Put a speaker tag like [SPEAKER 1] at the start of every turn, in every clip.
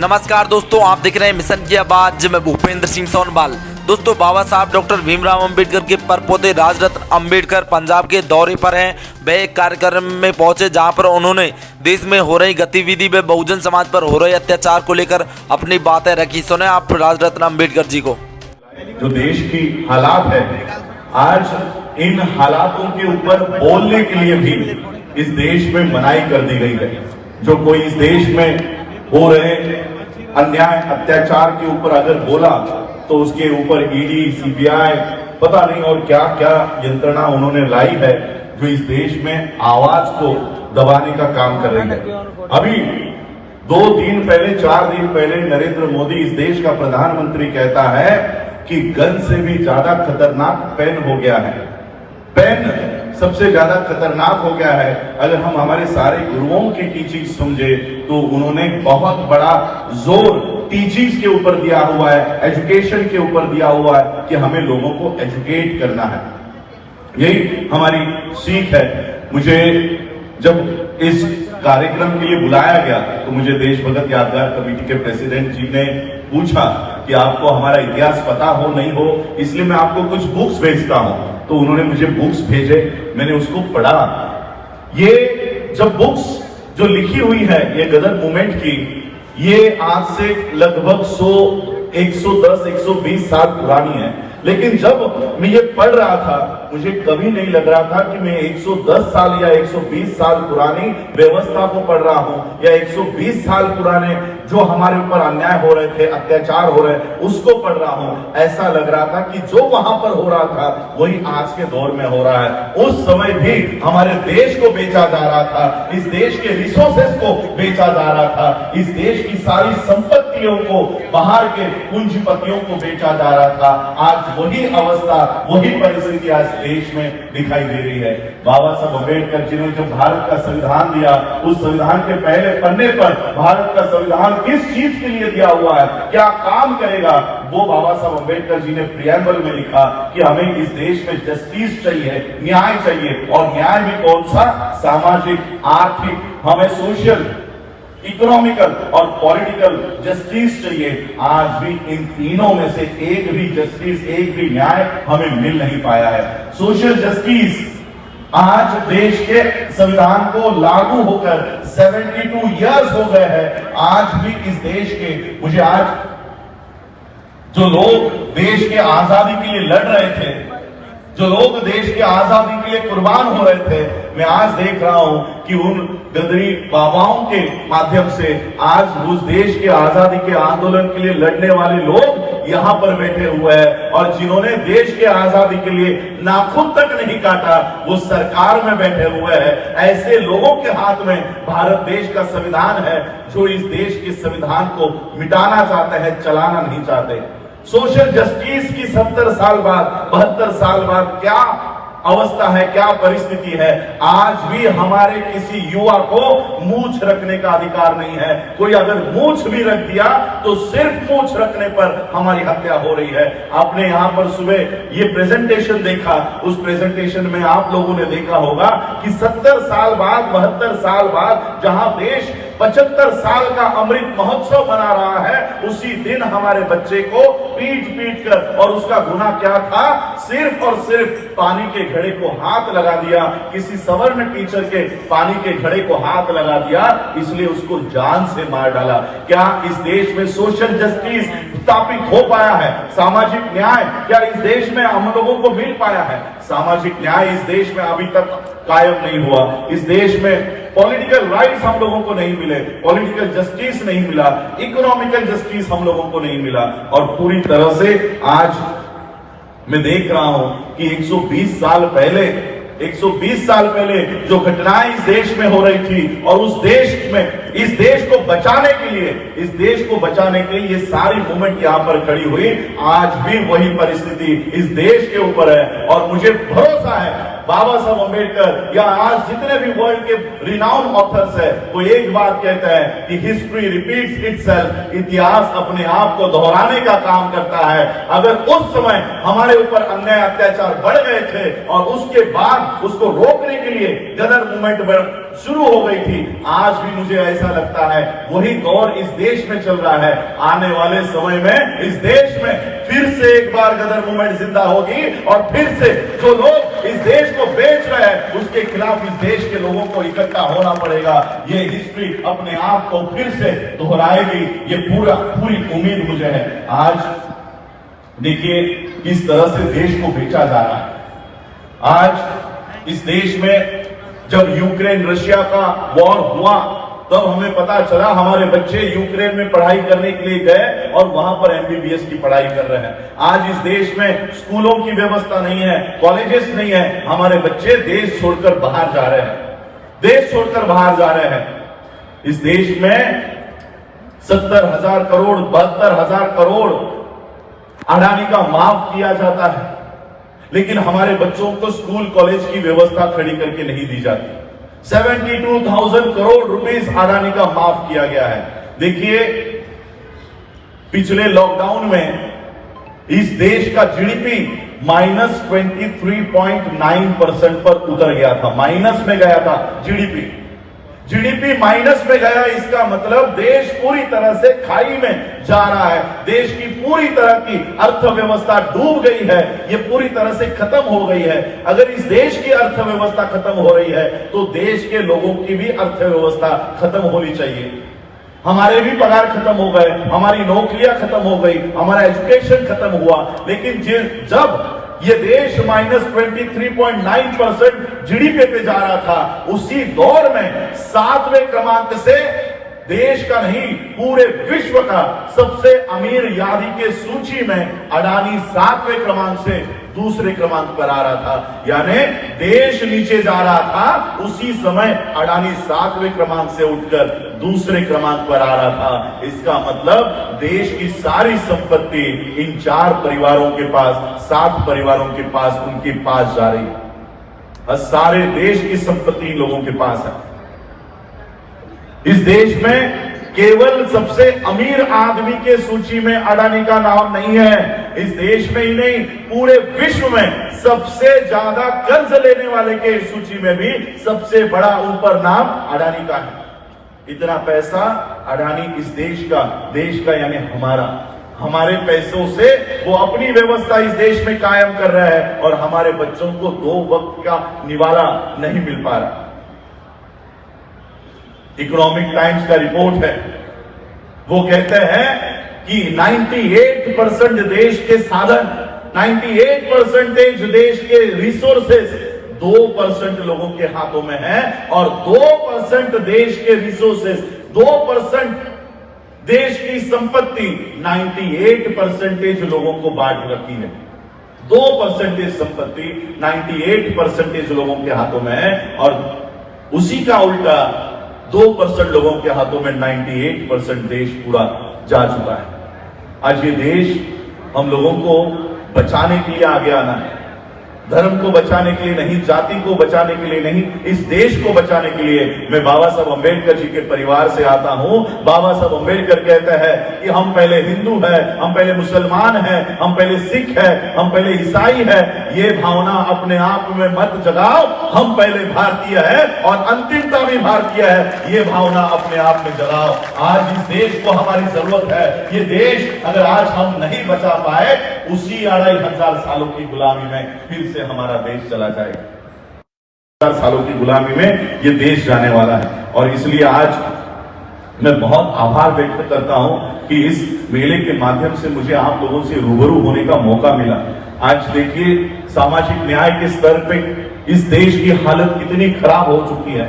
[SPEAKER 1] नमस्कार दोस्तों, आप देख रहे हैं मिशन की आवाज में भूपेंद्र सिंह सोनवाल। दोस्तों, बाबा साहब डॉक्टर भीमराव अंबेडकर के परपोते राजरत्न अंबेडकर पंजाब के दौरे पर हैं। वे एक कार्यक्रम में पहुंचे जहां पर उन्होंने देश में हो रही गतिविधि व बहुजन समाज पर हो रहे अत्याचार को लेकर अपनी बातें रखी। सुने आप राजरत्न अंबेडकर जी को।
[SPEAKER 2] जो देश की हालात है, आज इन हालातों के ऊपर बोलने के लिए भी इस देश में मनाही कर दी गई है। जो कोई इस देश में हो रहे अन्याय अत्याचार के ऊपर अगर बोला तो उसके ऊपर ईडी, सीबीआई, पता नहीं और क्या क्या यंत्रणा उन्होंने लाई है, जो इस देश में आवाज को दबाने का काम कर रही है। अभी 2 दिन पहले, 4 दिन पहले नरेंद्र मोदी, इस देश का प्रधानमंत्री, कहता है कि गन से भी ज्यादा खतरनाक पेन हो गया है। पेन सबसे ज्यादा खतरनाक हो गया है। अगर हम हमारे सारे गुरुओं की टीचिंग समझे तो उन्होंने बहुत बड़ा जोर टीचिंग्स के ऊपर दिया हुआ है, एजुकेशन के ऊपर दिया हुआ है कि हमें लोगों को एजुकेट करना है। यही हमारी सीख है। मुझे जब इस कार्यक्रम के लिए बुलाया गया तो मुझे देशभगत यादगार कमेटी के प्रेसिडेंट जी ने पूछा कि आपको हमारा इतिहास पता हो नहीं हो, इसलिए मैं आपको कुछ बुक्स भेजता हूं। तो उन्होंने मुझे बुक्स भेजे, मैंने उसको पढ़ा। ये जब बुक्स जो लिखी हुई है ये गदर मूवमेंट की, ये आज से लगभग 110, 120 साल पुरानी है। लेकिन जब मैं ये पढ़ रहा था, मुझे कभी नहीं लग रहा था कि मैं 110 साल या 120 साल पुरानी व्यवस्था को पढ़ रहा हूं, या 120 साल पुराने जो हमारे ऊपर अन्याय हो रहे थे, अत्याचार हो रहे, उसको पढ़ रहा हूं। ऐसा लग रहा था कि जो वहां पर हो रहा था वही आज के दौर में हो रहा है। उस समय भी हमारे देश को बेचा जा रहा था, इस देश के रिसोर्सेस को बेचा जा रहा था, इस देश की सारी संपत्तियों को बाहर के पूंजीपतियों को बेचा जा रहा था। आज वही अवस्था, वही परिस्थिति आज देश में दिखाई दे रही है। बाबा साहब अम्बेडकर जी ने जो भारत का संविधान दिया, उस संविधान के पहले पन्ने पर भारत का संविधान किस चीज के लिए दिया हुआ है, क्या काम करेगा, वो बाबा साहब अम्बेडकर जी ने प्रियम्बल में लिखा कि हमें इस देश में जस्टिस चाहिए, न्याय चाहिए। और न्याय भी कौन सा? सामाजिक, आर्थिक, हमें सोशल, इकोनॉमिकल और पॉलिटिकल जस्टिस चाहिए। आज भी इन तीनों में से एक भी जस्टिस, एक भी न्याय हमें मिल नहीं पाया है। सोशल जस्टिस, आज देश के संविधान को लागू होकर 72 इयर्स हो गए हैं। आज भी इस देश के, मुझे आज जो लोग देश के आजादी के लिए लड़ रहे थे, जो लोग देश के आजादी के लिए कुर्बान हो रहे थे, मैं आज देख रहा हूं कि उन गदरी बाबाओं के माध्यम से आज उस देश के आजादी के आंदोलन के लिए लड़ने वाले लोग यहां पर बैठे हुए हैं, और जिन्होंने देश के आजादी के लिए नाखून तक नहीं काटा वो सरकार में बैठे हुए हैं। ऐसे लोगों के हाथ में भारत देश का संविधान है, जो इस देश के संविधान को मिटाना चाहते हैं, चलाना नहीं चाहते। सोशल जस्टिस की 70 साल बाद, 72 साल बाद क्या अवस्था है, क्या परिस्थिति है। आज भी हमारे किसी युवा को मूंछ रखने का अधिकार नहीं है। कोई अगर मूंछ भी रख दिया तो सिर्फ मूंछ रखने पर हमारी हत्या हो रही है। आपने यहां पर सुबह ये प्रेजेंटेशन देखा, उस प्रेजेंटेशन में आप लोगों ने देखा होगा कि 70 साल बाद, 72 साल बाद जहां देश 75 साल का अमृत महोत्सव मना रहा है, उसी दिन हमारे बच्चे को पीट कर, और उसका गुनाह क्या था? सिर्फ और सिर्फ पानी के घड़े को हाथ लगा दिया। किसी सवर्ण टीचर के पानी के घड़े को हाथ लगा दिया, इसलिए उसको जान से मार डाला। क्या इस देश में सोशल जस्टिस स्थापित हो पाया है? सामाजिक न्याय क्या इस देश में हम लोगों को मिल पाया है? सामाजिक न्याय इस देश में अभी तक कायम नहीं हुआ। इस देश में पॉलिटिकल राइट्स हम लोगों को नहीं मिले, पॉलिटिकल जस्टिस नहीं मिला, इकोनॉमिकल जस्टिस हम लोगों को नहीं मिला। और पूरी तरह से आज मैं देख रहा हूं कि 120 साल पहले जो घटनाएं इस देश में हो रही थी, और उस देश में, इस देश को बचाने के लिए ये सारी मूवमेंट यहां पर खड़ी हुई। आज भी वही परिस्थिति इस देश के ऊपर है। और मुझे भरोसा है बाबा साहब अम्बेडकर या आज जितने भी वर्ल्ड के रिनाउंड ऑथर्स है, वो एक बात कहते हैं कि हिस्ट्री रिपीट्स इटसेल्फ, इतिहास अपने आप को दोहराने का काम करता है। अगर उस समय हमारे ऊपर अन्याय अत्याचार बढ़ गए थे और उसके बाद उसको रोकने के लिए गदर मूवमेंट शुरू हो गई थी, आज भी मुझे ऐसा लगता है वही दौर इस देश में चल रहा है। आने वाले समय में इस देश में फिर से एक बार गदर मूवमेंट जिंदा होगी और फिर से जो लोग इस देश को बेच रहे हैं उसके खिलाफ इस देश के लोगों को इकट्ठा होना पड़ेगा। ये हिस्ट्री अपने आप को फिर से दोहराएगी, ये पूरी उम्मीद मुझे है। आज देखिए किस तरह से देश को बेचा जा रहा है। आज इस देश में जब यूक्रेन रशिया का वॉर हुआ तब हमें पता चला हमारे बच्चे यूक्रेन में पढ़ाई करने के लिए गए और वहां पर एमबीबीएस की पढ़ाई कर रहे हैं। आज इस देश में स्कूलों की व्यवस्था नहीं है, कॉलेजेस नहीं है, हमारे बच्चे देश छोड़कर बाहर जा रहे हैं, देश छोड़कर बाहर जा रहे हैं। इस देश में 70,000 करोड़ 72,000 करोड़ अडानी का माफ किया जाता है, लेकिन हमारे बच्चों को स्कूल कॉलेज की व्यवस्था खड़ी करके नहीं दी जाती। 72,000 करोड़ रुपीस अडानी का माफ किया गया है। देखिए पिछले लॉकडाउन में इस देश का जीडीपी -23.9% पर उतर गया था, माइनस में गया था जीडीपी माइनस में गया। इसका मतलब देश पूरी तरह से खाई में जा रहा है, देश की पूरी तरह की अर्थव्यवस्था डूब गई है, ये पूरी तरह से खत्म हो गई है। अगर इस देश की अर्थव्यवस्था खत्म हो रही है तो देश के लोगों की भी अर्थव्यवस्था खत्म होनी चाहिए। हमारे भी पगार खत्म हो गए, हमारी नौकरियां खत्म हो गई, हमारा एजुकेशन खत्म हुआ, लेकिन जब ये देश -23.9% जीडीपी पे जा रहा था, उसी दौर में 7वें क्रमांक से देश का नहीं पूरे विश्व का सबसे अमीर यादी के सूची में अडानी 7वें क्रमांक से दूसरे क्रमांक पर आ रहा था। यानी देश नीचे जा रहा था, उसी समय अडानी 7वें क्रमांक से उठकर दूसरे क्रमांक पर आ रहा था। इसका मतलब देश की सारी संपत्ति इन 4 परिवारों के पास, 7 परिवारों के पास, उनके पास जा रही है। सारे देश की संपत्ति इन लोगों के पास है। इस देश में केवल सबसे अमीर आदमी के सूची में अडानी का नाम नहीं है, इस देश में ही नहीं पूरे विश्व में सबसे ज्यादा कर्ज लेने वाले के सूची में भी सबसे बड़ा ऊपर नाम अडानी का है। इतना पैसा अडानी इस देश का यानी हमारे पैसों से वो अपनी व्यवस्था इस देश में कायम कर रहा है और हमारे बच्चों को 2 वक्त का निवाला नहीं मिल पा रहा। इकोनॉमिक टाइम्स का रिपोर्ट है, वो कहते हैं कि 98% देश के साधन, 98% देश के रिसोर्सेस 2% लोगों के हाथों में है और 2% देश के रिसोर्सेस, 2% देश की संपत्ति 98% लोगों को बांट रखी है। 2% संपत्ति 98% लोगों के हाथों में है और उसी का उल्टा 2% लोगों के हाथों में 98% देश पूरा जा चुका है। आज ये देश हम लोगों को बचाने के लिए आगे आना है, धर्म को बचाने के लिए नहीं, जाति को बचाने के लिए नहीं, इस देश को बचाने के लिए। मैं बाबा साहब अंबेडकर जी के परिवार से आता हूं। बाबा साहब अंबेडकर कहते हैं कि हम पहले हिंदू है, हम पहले मुसलमान है, हम पहले सिख है, हम पहले ईसाई है। ये भावना अपने आप में मत जगाओ, हम पहले भारतीय है और अंतिमता भी भारतीय है, ये भावना अपने आप में जगाओ। आज इस देश को हमारी जरूरत है। ये देश अगर आज हम नहीं बचा पाए, उसी 2500 सालों की गुलामी में फिर से हमारा देश चला जाएगा। 1000 सालों की गुलामी में ये देश जाने वाला है और इसलिए आज मैं बहुत आभार व्यक्त करता हूं कि इस मेले के माध्यम से मुझे आप लोगों से रूबरू होने का मौका मिला। आज देखिए सामाजिक न्याय के स्तर पे इस देश की हालत कितनी खराब हो चुकी है।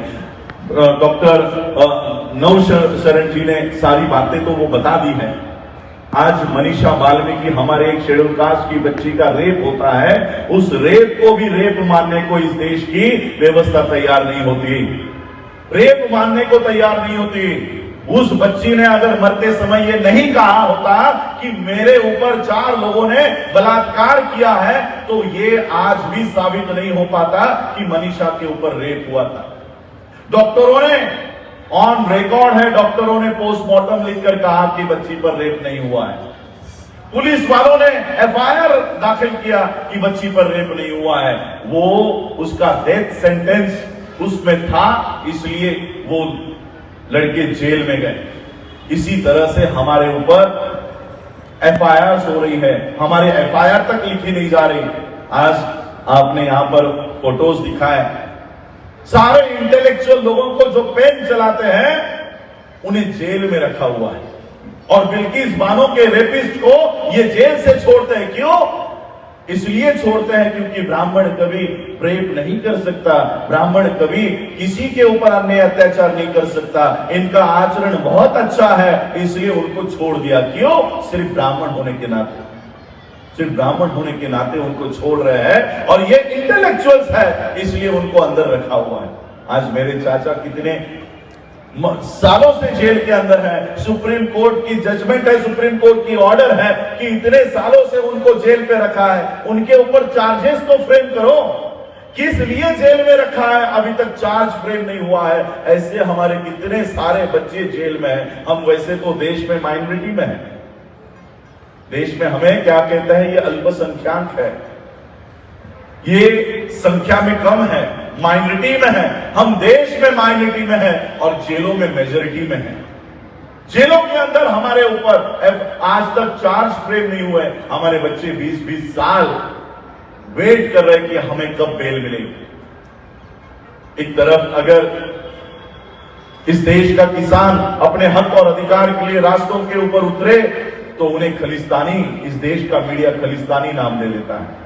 [SPEAKER 2] डॉक्टर नवशरण जी ने सारी बातें तो वो बता दी है। आज मनीषा वाल्मीकि हमारे एक शेड्यूल कास्ट की बच्ची का रेप होता है, उस रेप को भी रेप मानने को इस देश की व्यवस्था तैयार नहीं होती, रेप मानने को तैयार नहीं होती। उस बच्ची ने अगर मरते समय ये नहीं कहा होता कि मेरे ऊपर 4 लोगों ने बलात्कार किया है, तो ये आज भी साबित नहीं हो पाता कि मनीषा के ऊपर रेप हुआ था। डॉक्टरों ने ऑन रिकॉर्ड है, डॉक्टरों ने पोस्टमार्टम लिखकर कहा कि बच्ची पर रेप नहीं हुआ है। पुलिस वालों ने एफआईआर दाखिल किया कि बच्ची पर रेप नहीं हुआ है। वो उसका डेथ सेंटेंस उसमें था, इसलिए वो लड़के जेल में गए। इसी तरह से हमारे ऊपर एफआईआर हो रही है, हमारे एफआईआर तक लिखी नहीं जा रही। आज आपने यहां पर फोटोज दिखाए, सारे इंटेलेक्चुअल लोगों को जो पेन चलाते हैं उन्हें जेल में रखा हुआ है, और बिल्किस बानो के रेपिस्ट को ये जेल से छोड़ते हैं। क्यों? इसलिए छोड़ते हैं क्योंकि ब्राह्मण कभी रेप नहीं कर सकता, ब्राह्मण कभी किसी के ऊपर अन्य अत्याचार नहीं कर सकता, इनका आचरण बहुत अच्छा है, इसलिए उनको छोड़ दिया। क्यों? सिर्फ ब्राह्मण होने के नाते, सिर्फ ब्राह्मण होने के नाते उनको छोड़ रहे हैं, और ये इंटेलेक्चुअल्स है इसलिए उनको अंदर रखा हुआ है। आज मेरे चाचा कितने सालों से जेल के अंदर है, सुप्रीम कोर्ट की जजमेंट है, सुप्रीम कोर्ट की ऑर्डर है कि इतने सालों से उनको जेल पे रखा है, उनके ऊपर चार्जेस तो फ्रेम करो। किस लिए जेल में रखा है? अभी तक चार्ज फ्रेम नहीं हुआ है। ऐसे हमारे कितने सारे बच्चे जेल में हैं। हम वैसे तो देश में माइनॉरिटी में हैं, देश में हमें क्या कहते हैं, ये अल्पसंख्यक है, ये संख्या में कम है, माइनॉरिटी में है। हम देश में माइनॉरिटी में है और जेलों में मेजॉरिटी में है। जेलों के अंदर हमारे ऊपर आज तक चार्ज फ्रेम नहीं हुए। हमारे बच्चे 20-20 साल वेट कर रहे कि हमें कब बेल मिलेगी। एक तरफ अगर इस देश का किसान अपने हक और अधिकार के लिए रास्तों के ऊपर उतरे तो उन्हें खलिस्तानी, इस देश का मीडिया खलिस्तानी नाम दे देता है।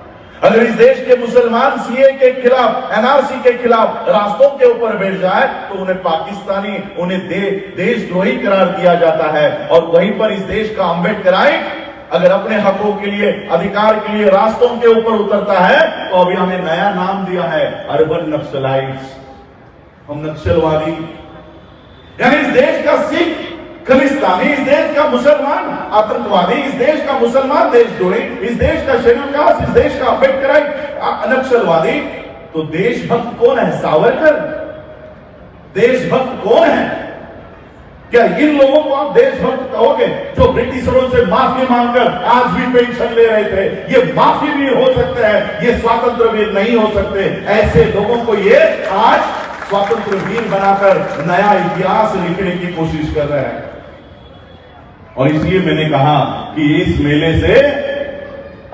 [SPEAKER 2] अगर इस देश के मुसलमान सीए के खिलाफ, एनआरसी के खिलाफ रास्तों के ऊपर बैठ जाए तो उन्हें पाकिस्तानी, उन्हें देशद्रोही करार दिया जाता है। और वहीं पर इस देश का अम्बेडकराई अगर अपने हकों के लिए, अधिकार के लिए रास्तों के ऊपर उतरता है तो अभी हमें नया नाम दिया है, अर्बन नक्सलाइट्स। हम नक्सलवादी, यानी इस देश का सिख खलिस्तानी, इस देश का मुसलमान आतंकवादी, इस देश का मुसलमान देशद्रोही, इस देश का शेड्यूल कास्ट, इस देश का अम्बेडकराई नक्सलवादी। तो देशभक्त कौन है? सावरकर। देशभक्त कौन है? क्या इन लोगों को आप देशभक्त कहोगे जो ब्रिटिशरों से माफी मांगकर आज भी पेंशन ले रहे थे? ये माफी भी हो सकते हैं, ये स्वतंत्र वीर नहीं हो सकते। ऐसे लोगों को ये आज स्वतंत्र वीर बनाकर नया इतिहास लिखने की कोशिश कर रहे हैं। और इसलिए मैंने कहा कि इस मेले से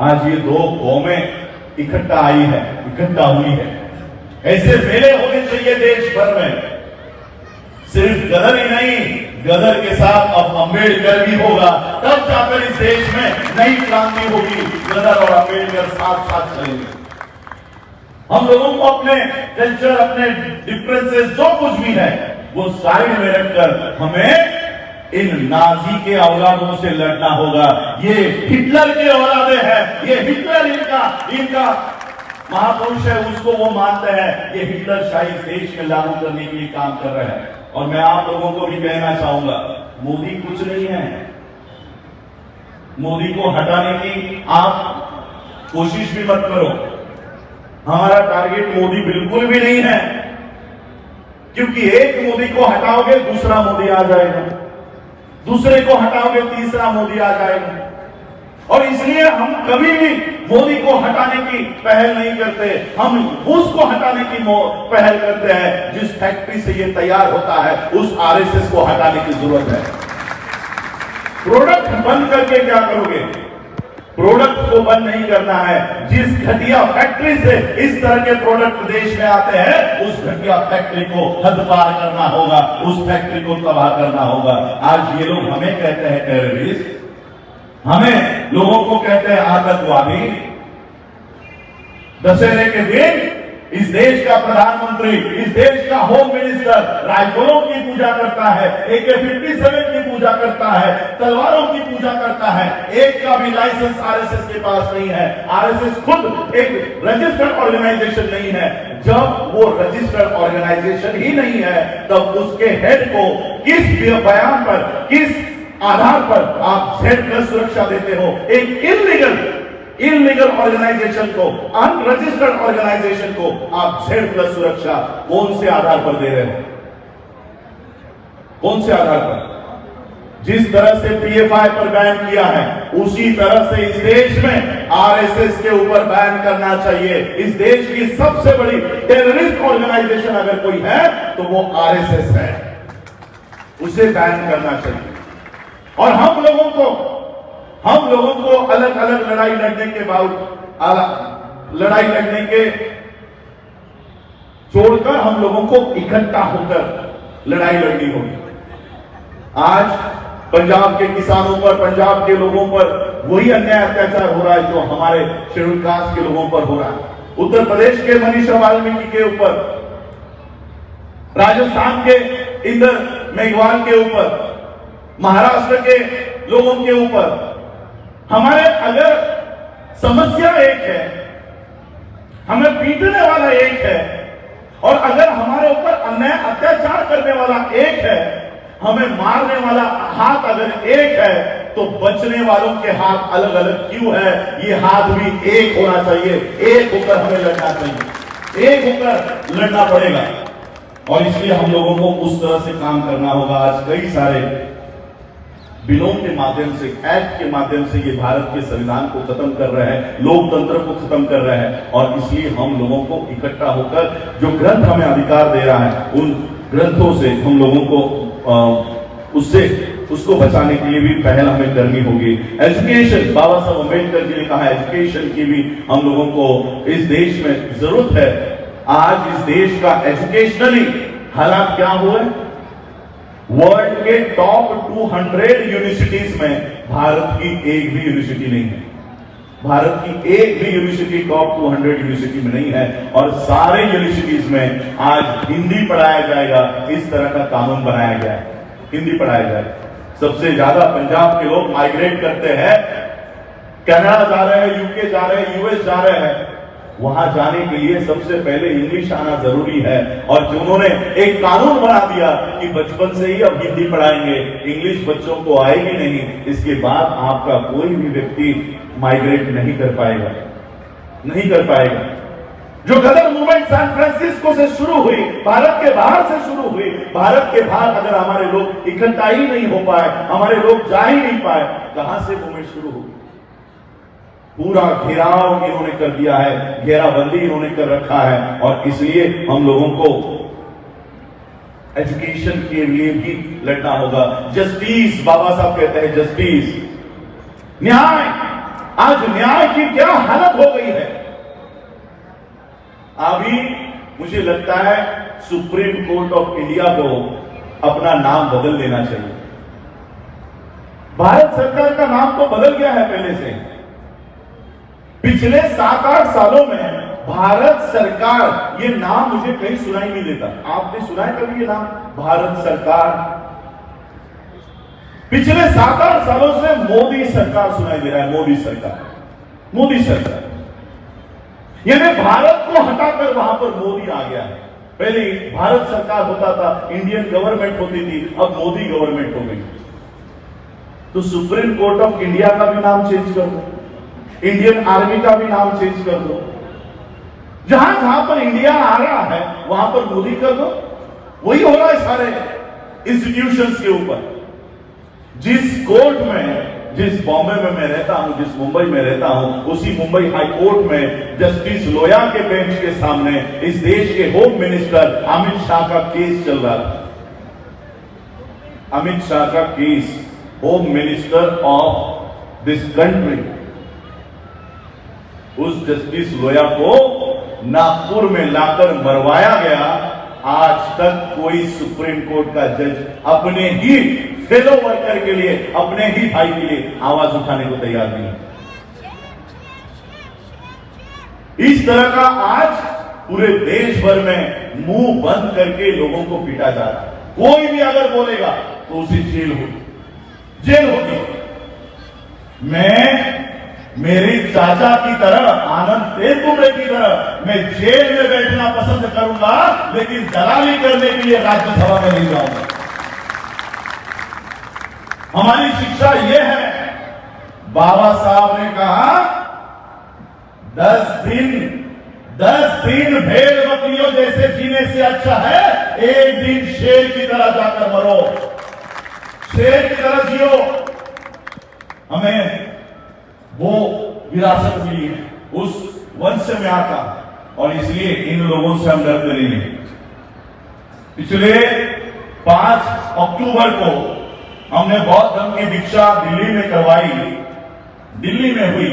[SPEAKER 2] आज ये दो कौमें इकट्ठा आई है, इकट्ठा हुई है। ऐसे मेले होने चाहिए देश भर में। सिर्फ गदर ही नहीं, गदर के साथ अब अम्बेडकर भी होगा, तब जाकर इस देश में नई क्रांति होगी। गदर और अम्बेडकर साथ साथ चलेंगे। हम लोगों को अपने कल्चर, अपने डिफरेंसेस जो कुछ भी है वो साइड में रखकर हमें इन नाजी के औलादों से लड़ना होगा। ये हिटलर के औलादे हैं, ये हिटलर इनका महापुरुष है, उसको वो मानते हैं। ये हिटलर शाही देश में लागू करने के लिए काम कर रहे हैं। और मैं आप लोगों को भी कहना चाहूंगा, मोदी कुछ नहीं है। मोदी को हटाने की आप कोशिश भी मत करो। हमारा टारगेट मोदी बिल्कुल भी नहीं है, क्योंकि एक मोदी को हटाओगे दूसरा मोदी आ जाएगा, दूसरे को हटाओगे तीसरा मोदी आ जाएगा। और इसलिए हम कभी भी मोदी को हटाने की पहल नहीं करते। हम उसको हटाने की पहल करते हैं जिस फैक्ट्री से ये तैयार होता है, उस आरएसएस को हटाने की जरूरत है। प्रोडक्ट बंद करके क्या करोगे? प्रोडक्ट को बंद नहीं करना है। जिस घटिया फैक्ट्री से इस तरह के प्रोडक्ट देश में आते हैं, उस घटिया फैक्ट्री को हद पार करना होगा, उस फैक्ट्री को तबाह करना होगा। आज ये लोग हमें कहते हैं टेररिस्ट, हमें लोगों को कहते हैं आतंकवादी। दशहरे के दिन इस देश का प्रधानमंत्री, इस देश का होम मिनिस्टर राइफलों की पूजा करता है, AK-57 की पूजा करता है, तलवारों की पूजा करता है। एक का भी लाइसेंस आरएसएस के पास नहीं है। आरएसएस खुद एक रजिस्टर्ड ऑर्गेनाइजेशन नहीं है। जब वो रजिस्टर्ड ऑर्गेनाइजेशन ही नहीं है, तब उसके हेड को किस बयान पर, किस आधार पर आप Z+ सुरक्षा देते हो? एक इलीगल ऑर्गेनाइजेशन को, अनरजिस्टर्ड ऑर्गेनाइजेशन को आप Z+ सुरक्षा कौन से आधार पर दे रहे हैं? कौन से आधार पर? जिस तरह से पीएफआई पर बैन किया है, उसी तरह से इस देश में आरएसएस के ऊपर बैन करना चाहिए। इस देश की सबसे बड़ी टेररिस्ट ऑर्गेनाइजेशन अगर कोई है तो वो आरएसएस है, उसे बैन करना चाहिए। और हम लोगों को अलग अलग लड़ाई लड़ने के बावजूद, लड़ाई लड़ने के छोड़कर हम लोगों को इकट्ठा होकर लड़ाई लड़नी होगी। आज पंजाब के किसानों पर, पंजाब के लोगों पर वही अन्याय अत्याचार हो रहा है जो हमारे शेड्यूल कास्ट के लोगों पर हो रहा है। उत्तर प्रदेश के मनीषा वाल्मीकि के ऊपर, राजस्थान के इंदर मेघवाल के ऊपर, महाराष्ट्र के लोगों के ऊपर, हमारे अगर समस्या एक है, हमें पीटने वाला एक है, और अगर हमारे ऊपर अन्याय अत्याचार करने वाला एक है, हमें मारने वाला हाथ अगर एक है, तो बचने वालों के हाथ अलग अलग क्यों है? ये हाथ भी एक होना चाहिए, एक होकर हमें लड़ना चाहिए, एक होकर लड़ना पड़ेगा। और इसलिए हम लोगों को उस तरह से काम करना होगा। आज कई सारे बिलों के माध्यम से, एक्ट के माध्यम से ये भारत के संविधान को खत्म कर रहे हैं, लोकतंत्र को खत्म कर रहे हैं। और इसलिए हम लोगों को इकट्ठा होकर जो ग्रंथ हमें अधिकार दे रहा है, उन ग्रंथों से हम लोगों को उसको बचाने के लिए भी पहल हमें करनी होगी। एजुकेशन, बाबा साहब अम्बेडकर जी ने कहा, एजुकेशन की भी हम लोगों को इस देश में जरूरत है। आज इस देश का एजुकेशनली हालात क्या हुआ है? वर्ल्ड के टॉप 200 यूनिवर्सिटीज में भारत की एक भी यूनिवर्सिटी नहीं है। भारत की एक भी यूनिवर्सिटी टॉप 200 यूनिवर्सिटी में नहीं है। और सारे यूनिवर्सिटीज में आज हिंदी पढ़ाया जाएगा, इस तरह का कानून बनाया गया है, हिंदी पढ़ाया जाएगा। सबसे ज्यादा पंजाब के लोग माइग्रेट करते हैं, कनाडा जा रहे हैं, यूके जा रहे हैं, यूएस जा रहे हैं। वहां जाने के लिए सबसे पहले इंग्लिश आना जरूरी है। और जिन्होंने एक कानून बना दिया कि बचपन से ही अब हिंदी पढ़ाएंगे, इंग्लिश बच्चों को आएगी नहीं, इसके बाद आपका कोई भी व्यक्ति माइग्रेट नहीं कर पाएगा, नहीं कर पाएगा। जो गदर मूवमेंट सैन फ्रांसिस्को से शुरू हुई, भारत के बाहर से शुरू हुई, भारत के बाहर अगर हमारे लोग इकट्ठा ही नहीं हो पाए, हमारे लोग जा ही नहीं पाए, कहां से मूवमेंट शुरू हुई? पूरा घेराव इन्होंने कर दिया है, घेराबंदी इन्होंने कर रखा है। और इसलिए हम लोगों को एजुकेशन के लिए भी लड़ना होगा। जस्टिस, बाबा साहब कहते हैं जस्टिस, न्याय। आज न्याय की क्या हालत हो गई है? अभी मुझे लगता है सुप्रीम कोर्ट ऑफ इंडिया को अपना नाम बदल देना चाहिए। भारत सरकार का नाम तो बदल गया है पहले से। पिछले 7-8 सालों में भारत सरकार, ये नाम मुझे कहीं सुनाई नहीं देता। आपने सुना है कभी ये नाम, भारत सरकार? पिछले 7-8 सालों से मोदी सरकार सुनाई दे रहा है, मोदी सरकार, मोदी सरकार। यानी भारत को हटाकर वहां पर मोदी आ गया है। पहले भारत सरकार होता था, इंडियन गवर्नमेंट होती थी, अब मोदी गवर्नमेंट हो गई। तो सुप्रीम कोर्ट ऑफ इंडिया का भी नाम चेंज कर दो, इंडियन आर्मी का भी नाम चेंज कर दो। जहां जहां पर इंडिया आ रहा है वहां पर मोदी कर दो। वही हो रहा है सारे इंस्टीट्यूशंस के ऊपर। जिस कोर्ट में, जिस बॉम्बे में मैं रहता हूं, जिस मुंबई में रहता हूं, उसी मुंबई हाई कोर्ट में जस्टिस लोया के बेंच के सामने इस देश के होम मिनिस्टर अमित शाह का केस चल रहा था। अमित शाह का case, home minister of this country. उस जस्टिस लोया को नागपुर में लाकर मरवाया गया। आज तक कोई सुप्रीम कोर्ट का जज अपने ही फेलो वर्कर के लिए, अपने ही भाई के लिए आवाज उठाने को तैयार नहीं। इस तरह का आज पूरे देश भर में मुंह बंद करके लोगों को पीटा जा रहा है। कोई भी अगर बोलेगा तो उसे जेल होगी, जेल होगी। मैं मेरी चाचा की तरह, आनंद तेलतुंबड़े की तरह मैं जेल में बैठना पसंद करूंगा, लेकिन दलाली करने के लिए राज्यसभा में नहीं जाऊंगा। हमारी शिक्षा यह है, बाबा साहब ने कहा 10 दिन भेड़ बकरियों जैसे जीने से अच्छा है 1 दिन शेर की तरह जाकर मरो। शेर की तरह जियो। हमें वो विरासत मिली है, उस वंश में आता, और इसलिए इन लोगों से हम डरते नहीं हैं। पिछले 5 अक्टूबर को हमने बौद्ध धर्म की दीक्षा दिल्ली में करवाई, दिल्ली में हुई।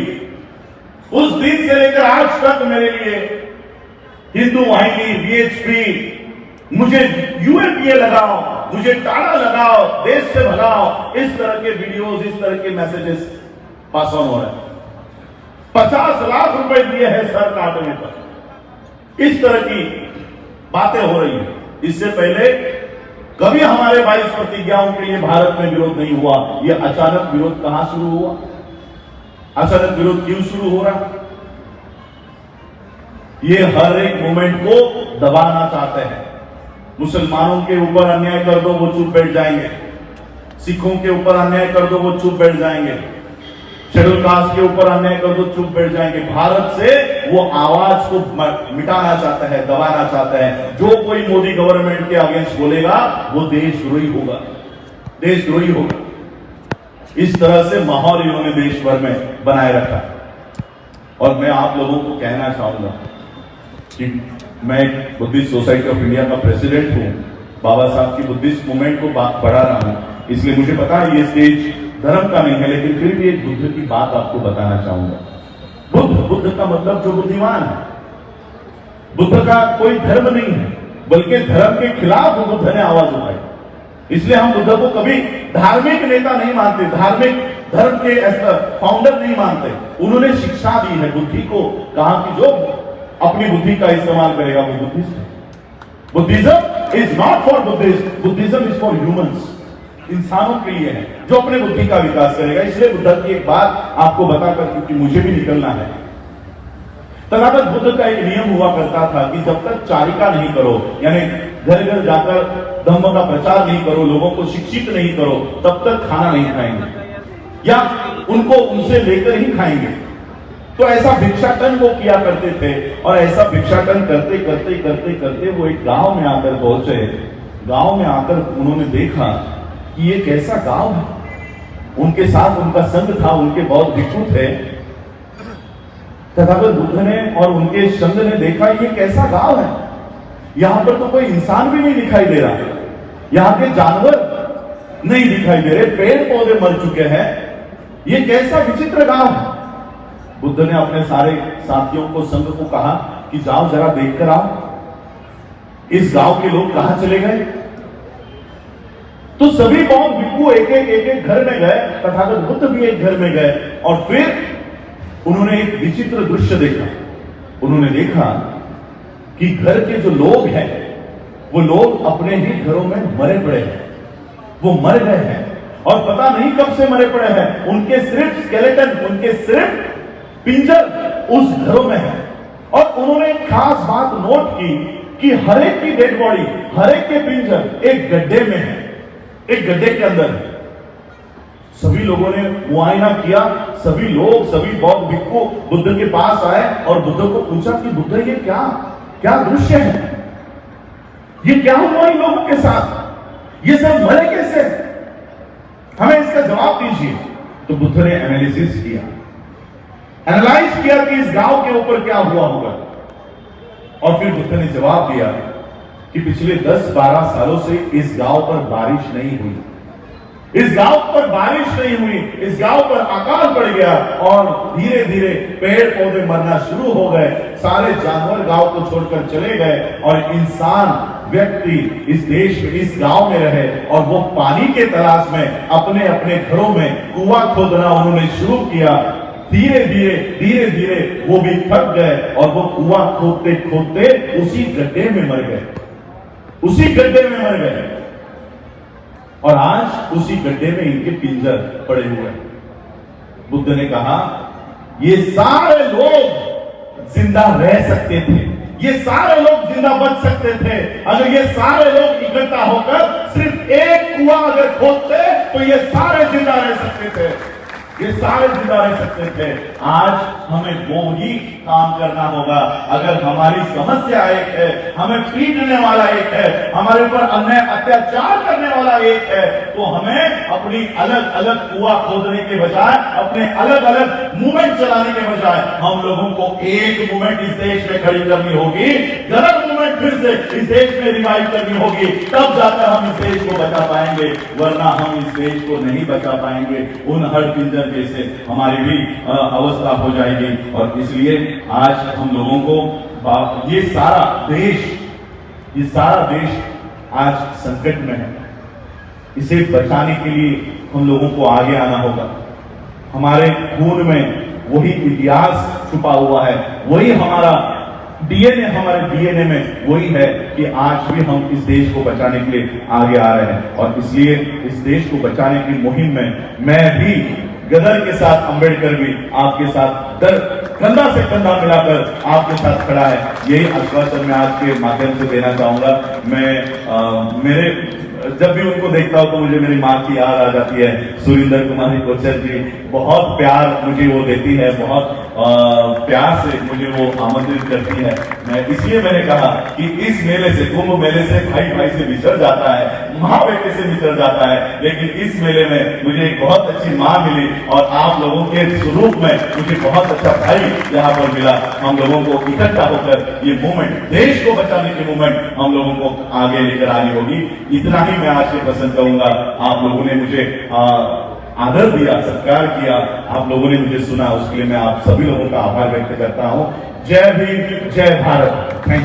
[SPEAKER 2] उस दिन से लेकर आज तक मेरे लिए हिंदू वाहिनी, वीएचपी, मुझे यूएपीए लगाओ, मुझे टाड़ा लगाओ, देश से भगाओ, इस तरह के वीडियोस, इस तरह के मैसेजेस पास ऑन हो रहे हैं। 50 लाख रुपए दिए हैं सर काटने पर, इस तरह की बातें हो रही हैं। इससे पहले कभी हमारे 22 प्रतिज्ञाओं के लिए भारत में विरोध नहीं हुआ। यह अचानक विरोध कहां शुरू हुआ? अचानक विरोध क्यों शुरू हो रहा? ये हर एक मूवमेंट को दबाना चाहते हैं। मुसलमानों के ऊपर अन्याय कर दो, वो चुप बैठ जाएंगे। सिखों के ऊपर अन्याय कर दो, वो चुप बैठ जाएंगे। शेड्यूल कास्ट के ऊपर अन्याय कर दो, चुप बैठ जाएंगे। भारत से वो आवाज को मिटाना चाहता है, दबाना चाहता है। जो कोई मोदी गवर्नमेंट के अगेंस्ट बोलेगा वो देशद्रोही होगा, देशद्रोही होगा। इस तरह से माहौल इन्होंने देश भर में बनाए रखा। और मैं आप लोगों को कहना चाहूंगा कि मैं बुद्धिस्ट सोसाइटी ऑफ इंडिया का प्रेसिडेंट हूं, बाबा साहब की बुद्धिस्ट मूवमेंट को बढ़ा रहा हूं, इसलिए मुझे पता है ये स्टेज धर्म का नहीं है, लेकिन फिर भी एक बुद्ध की बात आपको बताना चाहूंगा। बुद्ध का मतलब जो बुद्धिमान है। बुद्ध का कोई धर्म नहीं है, बल्कि धर्म के खिलाफ बुद्ध ने आवाज उठाई। इसलिए हम बुद्ध को कभी धार्मिक नेता नहीं मानते, धार्मिक धर्म के फाउंडर नहीं मानते। उन्होंने शिक्षा दी है बुद्धि को, कहा कि जो अपनी बुद्धि का इस्तेमाल करेगा वो बुद्धिस्ट है। Buddhism is not for Buddhist, Buddhism is for humans, इंसानों के लिए है जो अपने बुद्धि का विकास करेगा। इसलिए बुद्ध की एक बात आपको बताकर, क्योंकि मुझे भी निकलना है। तथागत बुद्ध का एक नियम हुआ करता था कि जब तक चारिका नहीं करो, यानी घर घर जाकर धम्म का प्रचार नहीं करो, लोगों को शिक्षित नहीं करो, तब तक खाना नहीं खाएंगे या उनको उनसे लेकर ही खाएंगे। तो ऐसा भिक्षाटन वो किया करते थे, और ऐसा भिक्षाटन करते करते करते करते वो एक गांव में आकर पहुंचे। गांव में आकर उन्होंने देखा कि ये कैसा गांव है। उनके साथ उनका संघ था, उनके बहुत भिक्षु थे। तथागत बुद्ध ने और उनके संघ ने देखा ये कैसा गांव है, यहां पर तो कोई इंसान भी नहीं दिखाई दे रहा, यहां के जानवर नहीं दिखाई दे रहे, पेड़ पौधे मर चुके हैं, ये कैसा विचित्र गांव है। बुद्ध ने अपने सारे साथियों को, संघ को कहा कि जाओ जरा देखकर आओ, इस गांव के लोग कहां चले गए। तो सभी बौद्ध भिक्षु एक एक घर में गए, तथागत बुद्ध भी एक घर में गए, और फिर उन्होंने एक विचित्र दृश्य देखा। उन्होंने देखा कि घर के जो लोग हैं वो लोग अपने ही घरों में मरे पड़े हैं, वो मर गए हैं, और पता नहीं कब से मरे पड़े हैं। उनके सिर्फ स्केलेटन, उनके सिर्फ पिंजर उस घरों में है। और उन्होंने एक खास बात नोट की कि हर एक की डेड बॉडी, हर एक के पिंजर एक गड्ढे में है, एक गड्ढे के अंदर है। सभी लोगों ने मुआयना किया, सभी लोग, सभी बौद्ध भिक्षु बुद्ध के पास आए और बुद्ध को पूछा कि बुद्ध ये क्या क्या दृश्य है, ये क्या हुआ इन लोगों के साथ, ये सब मरे कैसे, हमें इसका जवाब दीजिए। तो बुद्ध ने एनालिसिस किया, एनालाइज किया कि इस गांव के ऊपर क्या हुआ होगा, और फिर बुद्ध ने जवाब दिया कि पिछले 10-12 सालों से इस गांव पर बारिश नहीं हुई, इस गांव पर बारिश नहीं हुई, इस गांव पर अकाल पड़ गया, और धीरे धीरे पेड़ पौधे मरना शुरू हो गए, सारे जानवर गांव को छोड़कर चले गए, और इंसान व्यक्ति इस देश में, इस गांव में रहे, और वो पानी के तलाश में अपने अपने घरों में कुआं खोदना उन्होंने शुरू किया। धीरे धीरे धीरे धीरे वो भी थक गए, और वो कुआं खोदते खोदते उसी गड्ढे में मर गए, उसी गड्ढे में मर गए, और आज उसी गड्ढे में इनके पिंजर पड़े हुए हैं। बुद्ध ने कहा ये सारे लोग जिंदा रह सकते थे, ये सारे लोग जिंदा बच सकते थे, अगर ये सारे लोग इकट्ठा होकर सिर्फ एक कुआं अगर खोदते तो ये सारे जिंदा रह सकते थे। ये सारे जिंदा रह सकते थे। आज हमें वो ही काम करना होगा। अगर हमारी समस्या एक है, हमें पीटने वाला एक है, हमारे ऊपर अन्याय अत्याचार करने वाला एक है, तो हमें अपनी अलग अलग कुआं खोदने के बजाय, अपने अलग अलग मूवमेंट चलाने के बजाय हम लोगों को एक मूवमेंट इस देश में खड़ी करनी होगी। गलत मूवमेंट फिर से इस देश में रिवाइव करनी होगी, तब जाकर हम इस देश को बचा पाएंगे, वरना हम इस देश को नहीं बचा पाएंगे। उन हर पिंजर जैसे हमारी भी अवस्था हो जाएगी। और इसलिए आज हम लोगों को ये सारा देश आज संकट में है। इसे बचाने के लिए हम लोगों को आगे आना होगा। हमारे खून में वही इतिहास छुपा हुआ है, वही हमारा डीएनए में वही है कि आज भी हम इस देश को बचाने के लिए आगे आ रहे हैं। और इसलिए इस देश को बचाने की मुहिम में मैं भी गदर के साथ, अंबेडकर भी आपके साथ कंधा से कंधा मिलाकर आपके साथ खड़ा है। यही आश्वासन मैं आज के माध्यम से देना चाहूंगा। मैं जब भी उनको देखता हूं तो मुझे मेरी माँ की याद आ जाती है। सुरिंदर कुमारी कोचर जी बहुत प्यार मुझे वो देती है, बहुत प्यार से मुझे वो आमंत्रित करती है। इसलिए मैंने कहा कि इस मेले से, कुंभ मेले से भाई भाई से बिछड़ जाता है, माँ बेटे से बिछड़ जाता है, लेकिन इस मेले में मुझे एक बहुत अच्छी माँ मिली और आप लोगों के स्वरूप में मुझे बहुत अच्छा भाई यहाँ पर मिला। हम लोगों को इकट्ठा होकर ये मूवमेंट, देश को बचाने की मूवमेंट हम लोगों को आगे लेकर आनी होगी। इतना ही मैं आज से पसंद करूंगा। आप लोगों ने मुझे आदर दिया, सत्कार किया, आप लोगों ने मुझे सुना, उसके लिए मैं आप सभी लोगों का आभार व्यक्त करता हूं। जय भीम, जय भारत। Thank you.